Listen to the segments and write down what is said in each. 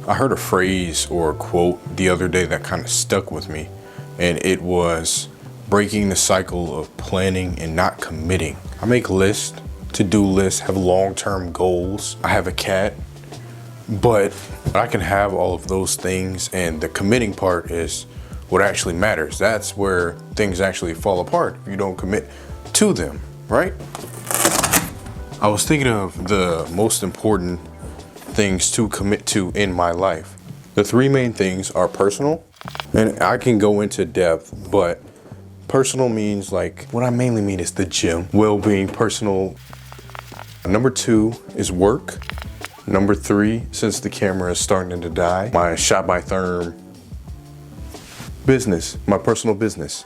I heard a phrase or a quote the other day that kind of stuck with me, and it was breaking the cycle of planning and not committing. I make lists, to-do lists, have long-term goals. I have a cat, but I can have all of those things, and the committing part is what actually matters. That's where things actually fall apart if you don't commit to them, right? I was thinking of the most important things to commit to in my life. The three main things are personal, and I can go into depth, but personal means like, what I mainly mean is the gym, well-being, personal. Number 2 is work. Number 3, since the camera is starting to die, my shot by therm business, my personal business.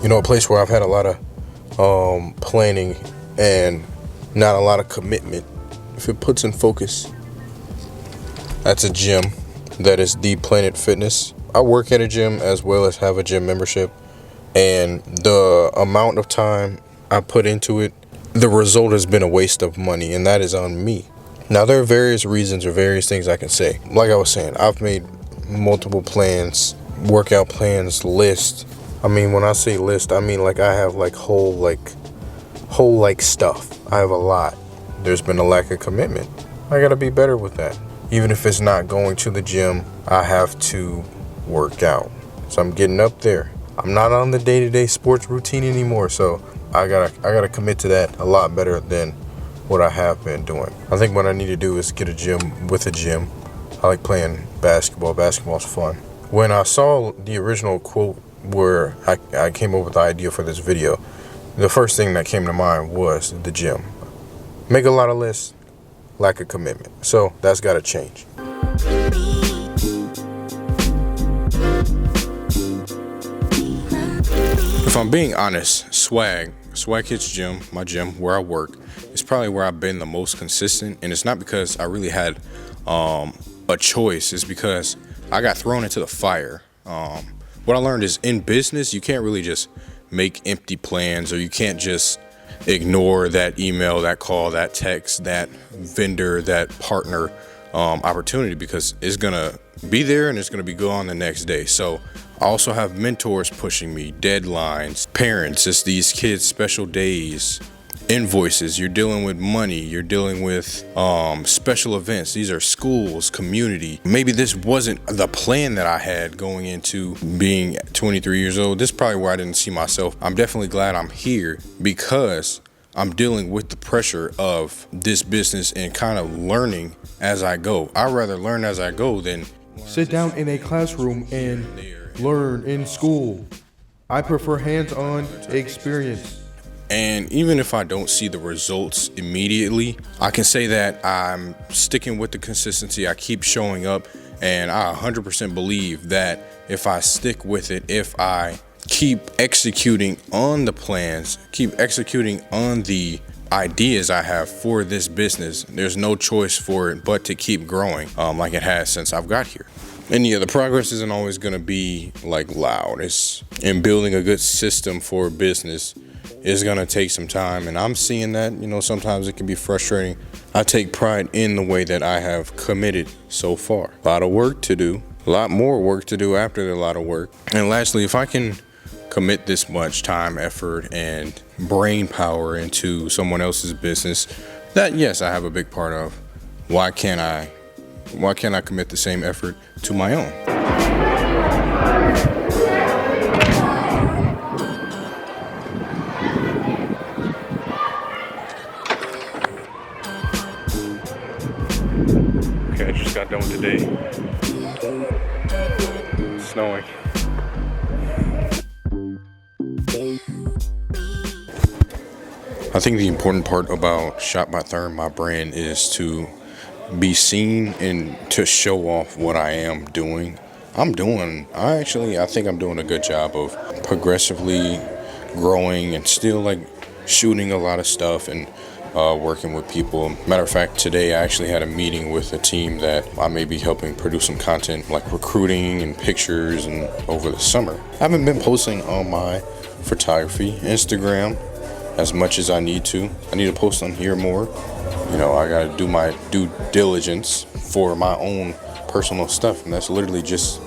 You know, a place where I've had a lot of planning and not a lot of commitment, if it puts in focus, that's a gym. That is the Planet Fitness. I work at a gym as well as have a gym membership, and the amount of time I put into it, the result has been a waste of money, and that is on me. Now, there are various reasons or various things I can say. Like I was saying, I've made multiple plans, workout plans, lists. I mean, when I say list, I mean like I have like whole stuff. I have a lot. There's been a lack of commitment. I gotta be better with that. Even if it's not going to the gym, I have to work out. So I'm getting up there. I'm not on the day-to-day sports routine anymore, so I gotta commit to that a lot better than what I have been doing. I think what I need to do is get a gym with a gym. I like playing basketball. Basketball's fun. When I saw the original quote where I came up with the idea for this video, the first thing that came to mind was the gym. Make a lot of lists, lack of commitment. So that's gotta change. If I'm being honest, Swag Kids Gym, my gym where I work, is probably where I've been the most consistent. And it's not because I really had a choice. It's because I got thrown into the fire. What I learned is in business, you can't really just make empty plans, or you can't just ignore that email, that call, that text, that vendor, that partner opportunity, because it's gonna be there and it's gonna be gone the next day. So I also have mentors pushing me, deadlines, parents, it's these kids' special days, invoices, you're dealing with money, you're dealing with special events. These are schools, community. Maybe this wasn't the plan that I had going into being 23 years old. This is probably where I didn't see myself. I'm definitely glad I'm here because I'm dealing with the pressure of this business and kind of learning as I go. I'd rather learn as I go than sit down in a classroom and learn in school. I prefer hands-on experience. And even if I don't see the results immediately, I can say that I'm sticking with the consistency. I keep showing up, and I 100% believe that if I stick with it, if I keep executing on the plans, keep executing on the ideas I have for this business, there's no choice for it but to keep growing like it has since I've got here. And yeah, the progress isn't always going to be like loud. It's in building a good system for a business. It's going to take some time, and I'm seeing that, you know, sometimes it can be frustrating. I take pride in the way that I have committed so far. A lot of work to do, a lot more work to do after the lot of work. And lastly, if I can commit this much time, effort, and brain power into someone else's business, that yes, I have a big part of, why can't I commit the same effort to my own? Okay, I just got done with the day. It's snowing. I think the important part about Shot by Therm, my brand, is to be seen and to show off what I am doing. I think I'm doing a good job of progressively growing and still like shooting a lot of stuff and working with people. Matter of fact, today I actually had a meeting with a team that I may be helping produce some content like recruiting and pictures and over the summer. I haven't been posting on my photography, Instagram. as much as I need to. I need to post on here more. You know, I gotta do my due diligence for my own personal stuff, and that's literally just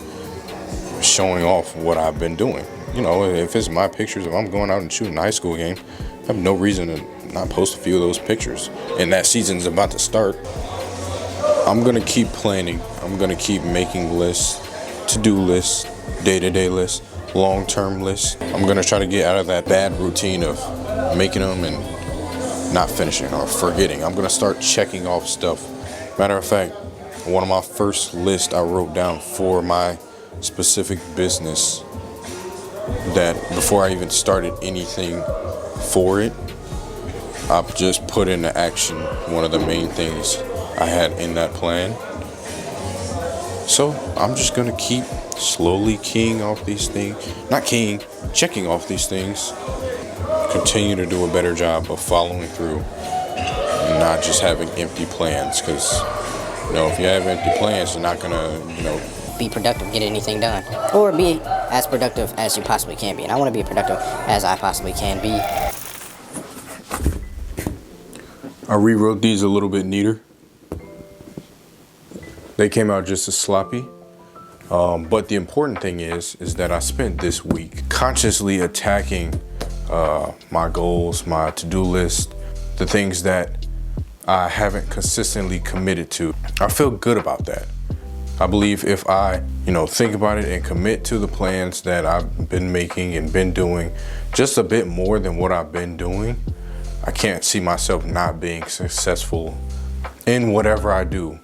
showing off what I've been doing. You know, if it's my pictures, if I'm going out and shooting a high school game, I have no reason to not post a few of those pictures. And that season's about to start. I'm gonna keep planning. I'm gonna keep making lists, to-do lists, day-to-day lists, long-term lists. I'm gonna try to get out of that bad routine of making them and not finishing or forgetting. I'm gonna start checking off stuff. Matter of fact, one of my first lists I wrote down for my specific business, that before I even started anything for it, I've just put into action one of the main things I had in that plan. So I'm just gonna keep slowly checking off these things. Continue to do a better job of following through, and not just having empty plans. Because, you know, if you have empty plans, you're not gonna, be productive, get anything done, or be as productive as you possibly can be. And I want to be productive as I possibly can be. I rewrote these a little bit neater. They came out just as sloppy. But the important thing is that I spent this week consciously attacking my goals, my to-do list, the things that I haven't consistently committed to. I feel good about that. I believe if I, think about it and commit to the plans that I've been making and been doing just a bit more than what I've been doing, I can't see myself not being successful in whatever I do.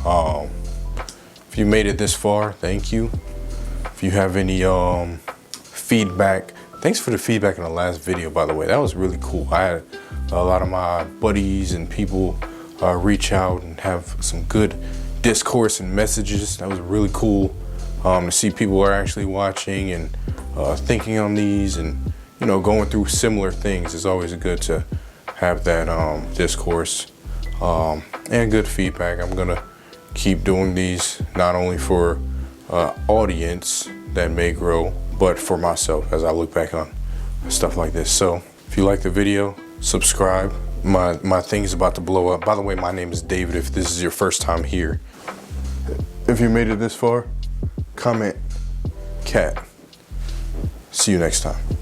If you made it this far, thank you. If you have any feedback, thanks for the feedback in the last video, by the way. That was really cool. I had a lot of my buddies and people reach out and have some good discourse and messages. That was really cool to see people are actually watching and thinking on these and, going through similar things. It's always good to have that discourse and good feedback. I'm gonna keep doing these not only for audience that may grow, but for myself as I look back on stuff like this. So if you like the video, subscribe. My thing is about to blow up. By the way, my name is David if this is your first time here. If you made it this far, comment cat. See you next time.